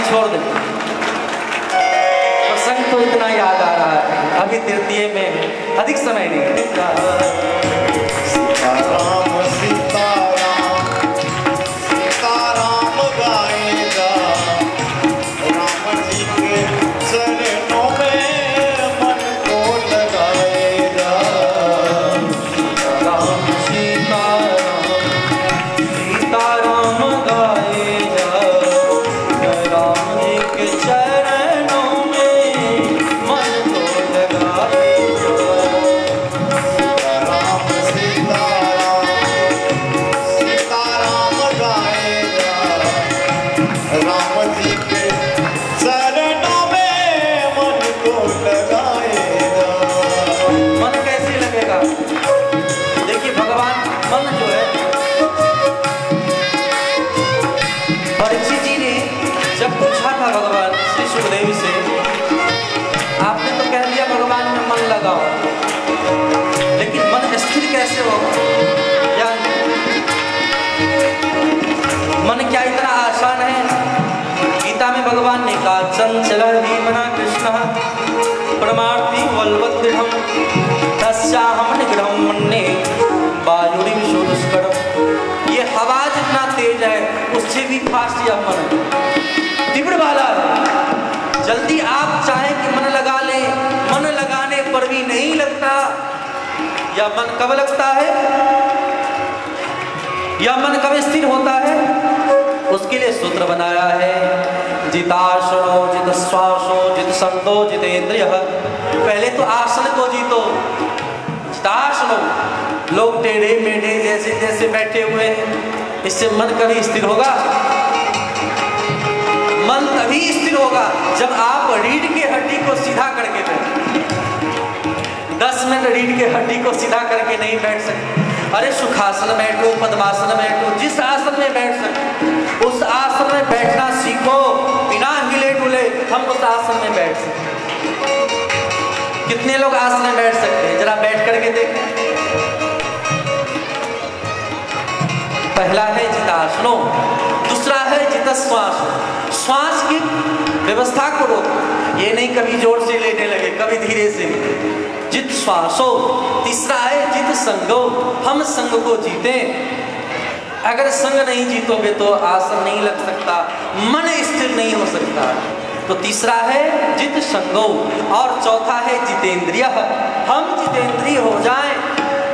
छोड़ दे। प्रसंग तो इतना याद आ रहा है, अभी तृतीय में अधिक समय नहीं। सीताराम सीताराम सीताराम गाएगा, राम जी के चरणों में मन को लगाएगा। राम सीताराम सीताराम गाएगा, राम जी के चरणों में मन को लगाएगा। सीताराम सीताराम सीताराम गाएगा, राम जी के चरणों में मन को लगाएगा। मन कैसे लगेगा? देखिए भगवान मन जो है, परीक्षित जी ने जब पूछा था भगवान श्री सुखदेव से, आपने तो कह दिया भगवान में मन लगाओ, लेकिन मन स्थिर कैसे होगा? या मन क्या इतना आसान है? गीता में भगवान ने कहा चंचला ही मना कृष्ण परमार्थी बलवदृढ़ तस्याहं निग्रहं मन्ये वायुरिव शोदस्करम्। ये हवा जितना तेज है उससे भी फास्ट यह मन है, तीव्र वाला है। जल्दी आप चाहे कि मन लगा ले, मन लगाने पर भी नहीं लगता। या मन कब लगता है, या मन कब स्थिर होता है? उसके लिए सूत्र बनाया है जिताशनो जित श्वासो जित संतो जितेंद्रिय। पहले तो आसन को जीतो। जिताशनो, लोग टेढ़े मेढ़े जैसे जैसे बैठे हुए हैं, इससे मन कभी स्थिर होगा? मन तभी स्थिर होगा जब आप रीढ़ की हड्डी को सीधा करके बैठे। 10 मिनट रीढ़ की हड्डी को सीधा करके नहीं बैठ सकते। अरे सुखासन बैठो, पद्मासन बैठो, जिस आसन में बैठ सकते उस आसन में बैठना सीखो। बिना हिले डुले हम उस आसन में बैठ सकते। कितने लोग आसन में बैठ सकते हैं? जरा बैठ करके देखें। पहला है जितासनो, दूसरा है जितश्वास। श्वास की व्यवस्था करो, ये नहीं कभी जोर से लेने लगे, कभी धीरे से। जित श्वासो। तीसरा है जित संगो, हम संग को जीते। अगर संग नहीं जीतोगे तो आसन नहीं लग सकता, मन स्थिर नहीं हो सकता। तो तीसरा है जित संगो, और चौथा है जितेंद्रिय। हम जितेंद्रिय हो जाएं,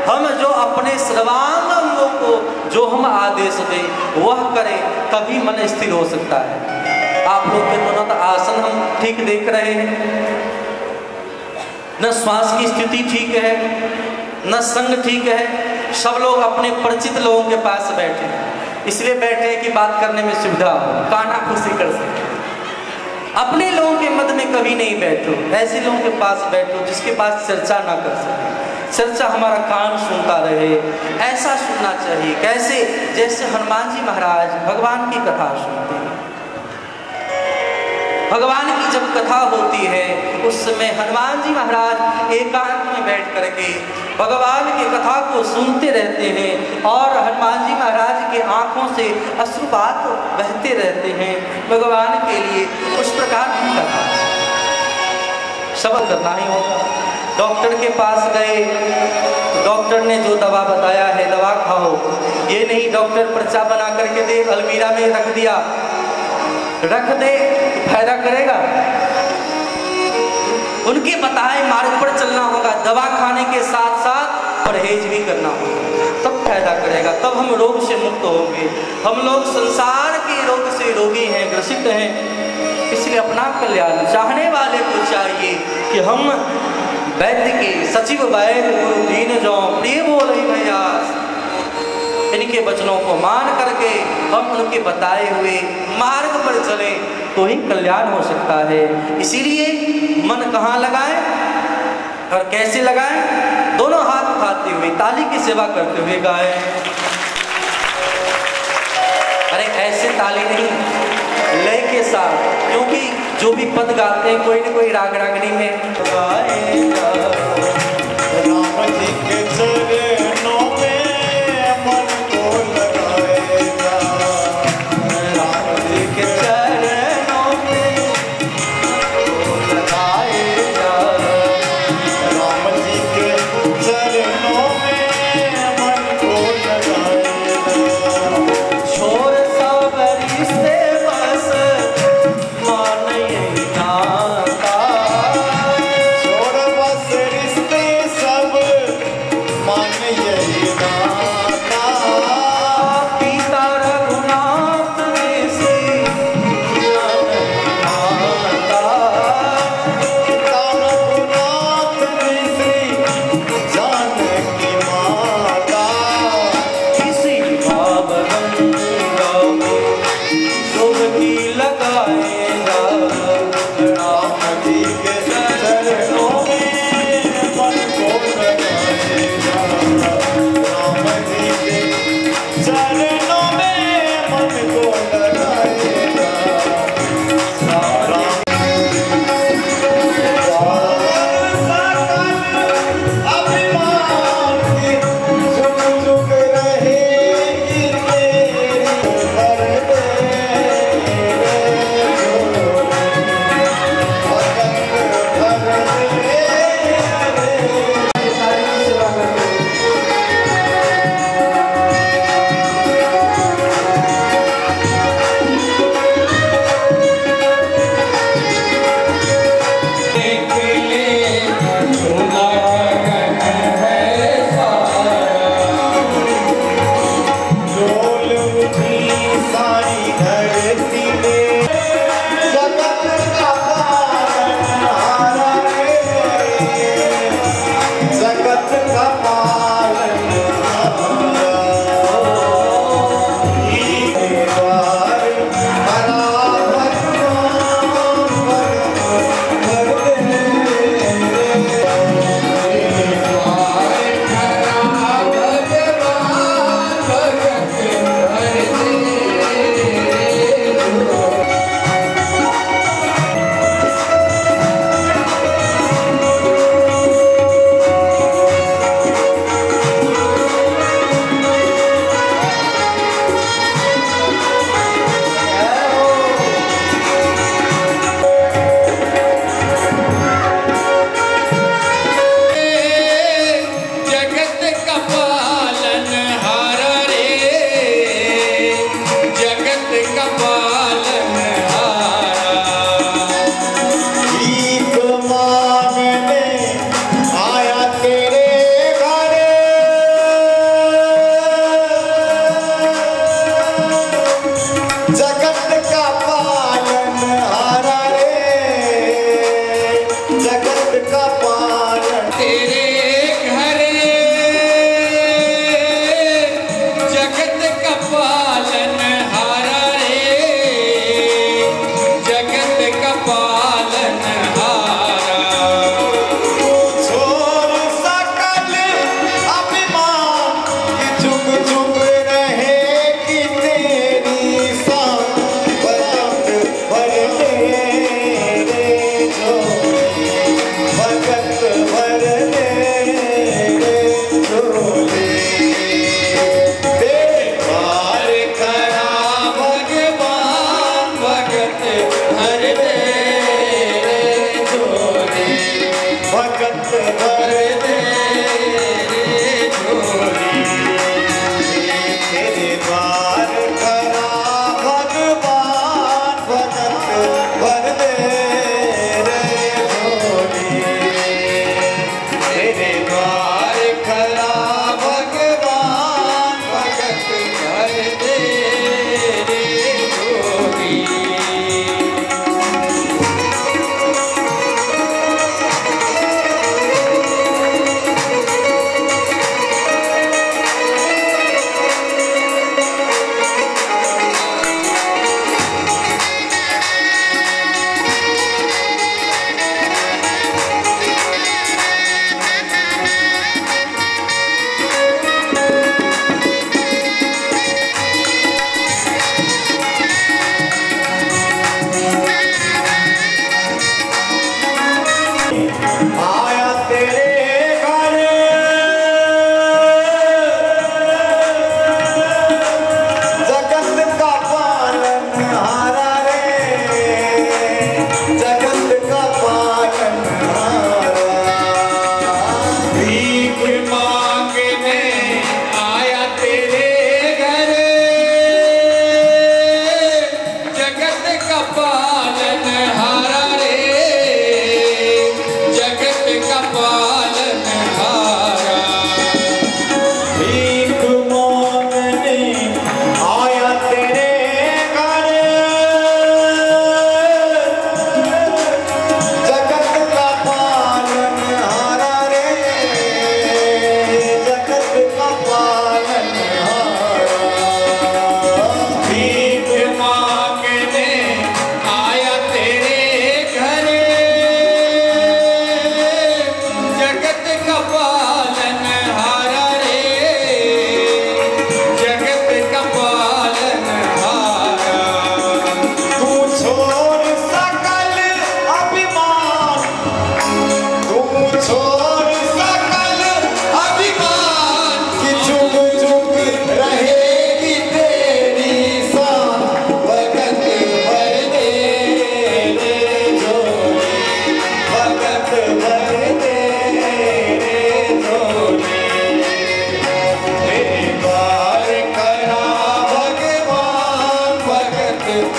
हम जो अपने सर्वांग अंगों को जो हम आदेश दें वह करें, तभी मन स्थिर हो सकता है। आप लोग के दोनों तो आसन हम ठीक देख रहे हैं, न श्वास की स्थिति ठीक है, न संग ठीक है। सब लोग अपने परिचित लोगों के पास बैठे, इसलिए बैठे कि बात करने में सुविधा हो, काना खुशी कर सके। अपने लोगों के मध्य में कभी नहीं बैठो, ऐसे लोगों के पास बैठो जिसके पास चर्चा ना कर सके। चर्चा हमारा कान सुनता रहे, ऐसा सुनना चाहिए। कैसे? जैसे हनुमान जी महाराज भगवान की कथा सुनते हैं। भगवान की जब कथा होती है उस समय हनुमान जी महाराज एकांत में बैठ करके भगवान की कथा को सुनते रहते हैं, और हनुमान जी महाराज के आंखों से अश्रुपात बहते रहते हैं भगवान के लिए। उस प्रकार की कथा सबक करना ही होगा। डॉक्टर के पास गए, डॉक्टर ने जो दवा बताया है दवा खाओ, ये नहीं डॉक्टर पर्चा बना करके दे, अलमीरा में रख दिया, रख दे, फायदा करेगा? उनके बताए मार्ग पर चलना होगा, दवा खाने के साथ साथ परहेज भी करना होगा, तब फायदा करेगा, तब हम रोग से मुक्त होंगे। हम लोग संसार के रोग से रोगी हैं, ग्रसित हैं। इसलिए अपना कल्याण चाहने वाले को चाहिए कि हम वैद्य के सचिव वैद्य गुरु दीन जो प्रिय बोले भैया, इनके वचनों को मान करके हम उनके बताए हुए मार्ग पर चलें तो ही कल्याण हो सकता है। इसीलिए मन कहाँ लगाएं और कैसे लगाएं? दोनों हाथ उठाते हुए, ताली की सेवा करते हुए गाएं। अरे ऐसे ताली नहीं, लय के साथ, क्योंकि जो भी पद गाते हैं कोई न कोई राग रागनी में गाएगा। राम जी के चरणों में मन को लगाएगा, राम जी के चरणों में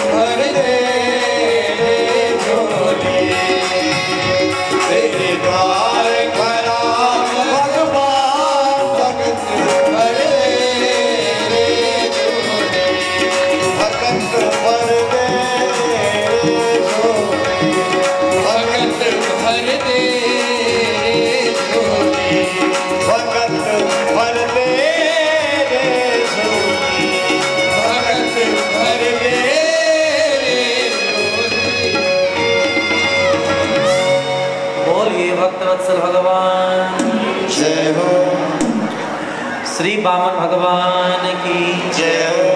भर दे झोली, तेरे द्वार खड़ा भगवान भगत भर दे झोली, भगत भर दे झोली, भगत भर दे झोली, भगत भर दे झोली, भगत भर दे झोली। बोलिए भक्तवत्सल भगवान जय हो, श्री वामन भगवान की जय हो।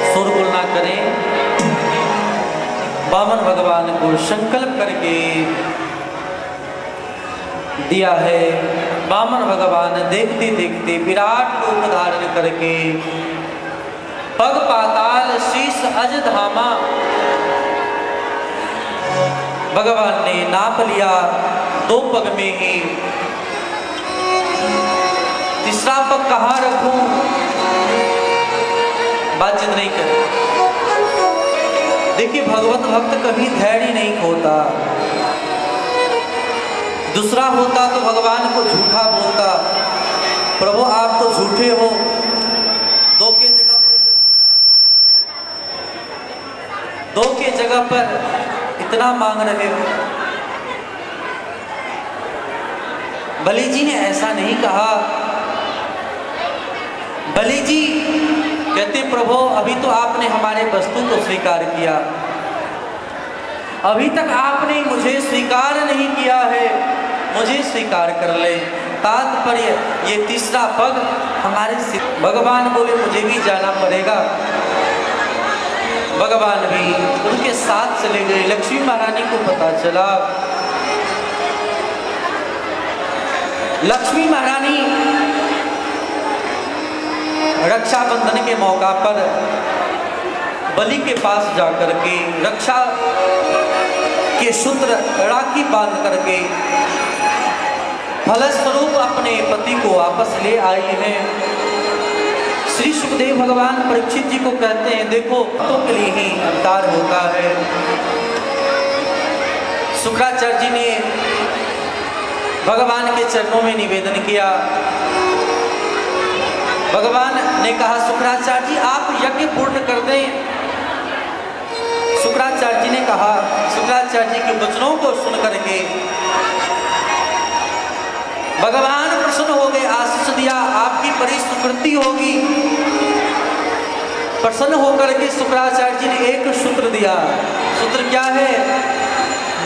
शोरगुल ना करें। वामन भगवान को संकल्प करके दिया है। वामन भगवान देखते देखते विराट रूप धारण करके पग पाताल शीश अज धामा भगवान ने नाप लिया 2 पग में ही। तीसरा पग कहाँ रखूं, बातचीत नहीं कर। देखिए भगवत भक्त कभी धैर्य नहीं खोता। दूसरा होता तो भगवान को झूठा बोलता, प्रभु आप तो झूठे हो, 2 के जगह पर इतना मांग रहे हो। बलि जी ने ऐसा नहीं कहा। बलि जी कहते प्रभु अभी तो आपने हमारे वस्तु को स्वीकार किया, अभी तक आपने मुझे स्वीकार नहीं किया है, मुझे स्वीकार कर ले। तात्पर्य ये तीसरा पग हमारे सिर। भगवान बोले मुझे भी जाना पड़ेगा। भगवान भी उनके साथ चले गए। लक्ष्मी महारानी को पता चला। लक्ष्मी महारानी रक्षाबंधन के मौका पर बलि के पास जाकर के रक्षा के सूत्र राखी बांध करके फलस्वरूप अपने पति को वापस ले आई है। श्री सुखदेव भगवान परीक्षित जी को कहते हैं देखो तो के लिए ही अवतार होता है। शुक्राचार्य जी ने भगवान के चरणों में निवेदन किया। भगवान ने कहा शुक्राचार्य जी आप यज्ञ पूर्ण कर दें। शुक्राचार्य जी ने कहा, शुक्राचार्य जी के वचनों को सुन करके भगवान प्रसन्न हो गए, आशीष दिया आपकी बड़ी सुकृति होगी। प्रसन्न होकर के शुक्राचार्य जी ने एक सूत्र दिया। सूत्र क्या है?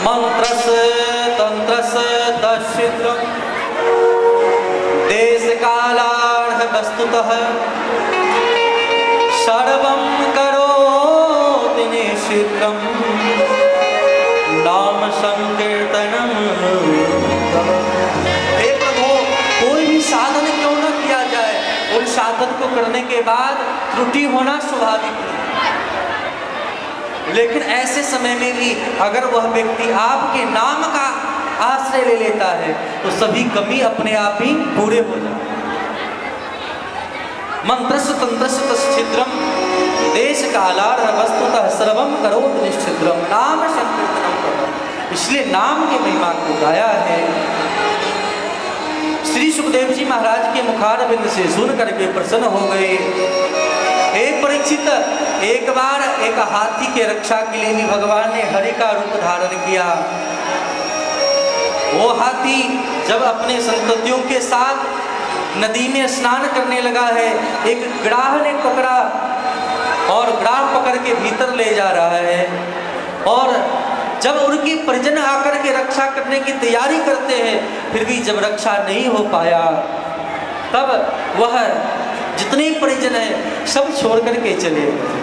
मंत्रस तंत्रस तच्छिद्रम देश कालार्थ वस्तुतः सर्वं करोति निषिद्धं नाम संकीर्तनम। हे प्रभु कोई भी साधन क्यों न किया जाए, उन साधन को करने के बाद त्रुटि होना स्वाभाविक है, लेकिन ऐसे समय में भी अगर वह व्यक्ति आपके नाम का आश्रय ले लेता है तो सभी कमी अपने आप ही पूरे हो जाते। मंत्रस्य तंत्रस्य तच्छिद्रम देश कालार्थ वस्तुतः सर्वं करोति निश्चिद्रम नाम संकीर्तनम करो। इसलिए नाम की महिमा को गाया है। श्री सुखदेव जी महाराज के मुखारबिंद से सुन करके प्रसन्न हो गए। एक परीक्षित एक बार एक हाथी के रक्षा के लिए भी भगवान ने हरि का रूप धारण किया। वो हाथी जब अपने संततियों के साथ नदी में स्नान करने लगा है, एक ग्राह ने पकड़ा और ग्राह पकड़ के भीतर ले जा रहा है। और जब उनके परिजन आकर के रक्षा करने की तैयारी करते हैं, फिर भी जब रक्षा नहीं हो पाया, तब वह जितने परिजन हैं सब छोड़ करके चले गए।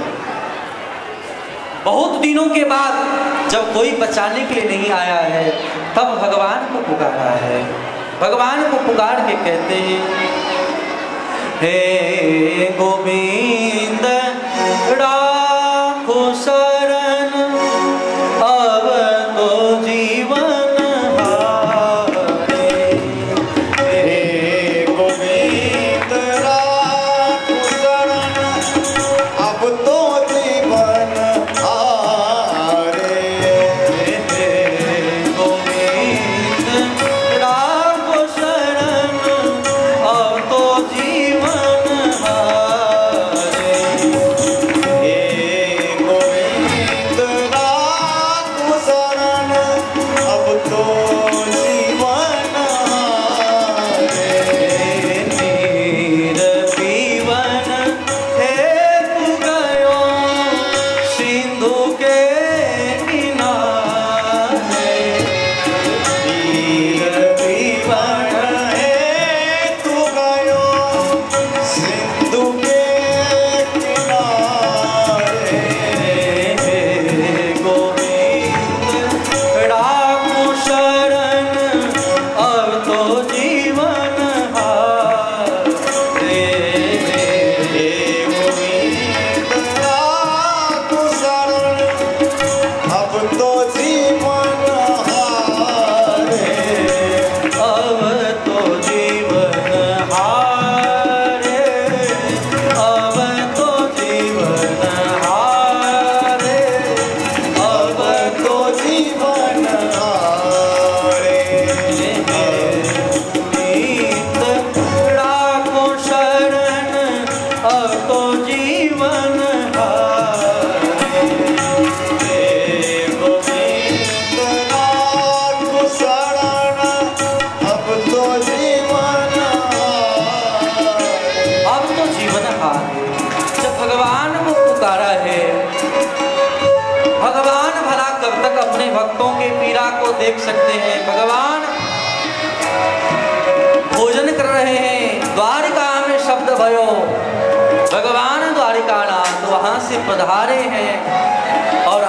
बहुत दिनों के बाद जब कोई बचाने के लिए नहीं आया है, तब भगवान को पुकारा है। भगवान को पुकार के कहते हैं, हे गोविंद राखो शरण अब तो जीवन हारे। हे गोविंद राखो शरण अब तो जीवन वो देख सकते हैं। भगवान भोजन कर रहे हैं, द्वारिका में शब्द भयो, भगवान द्वारिका नाथ वहां से पधारे हैं और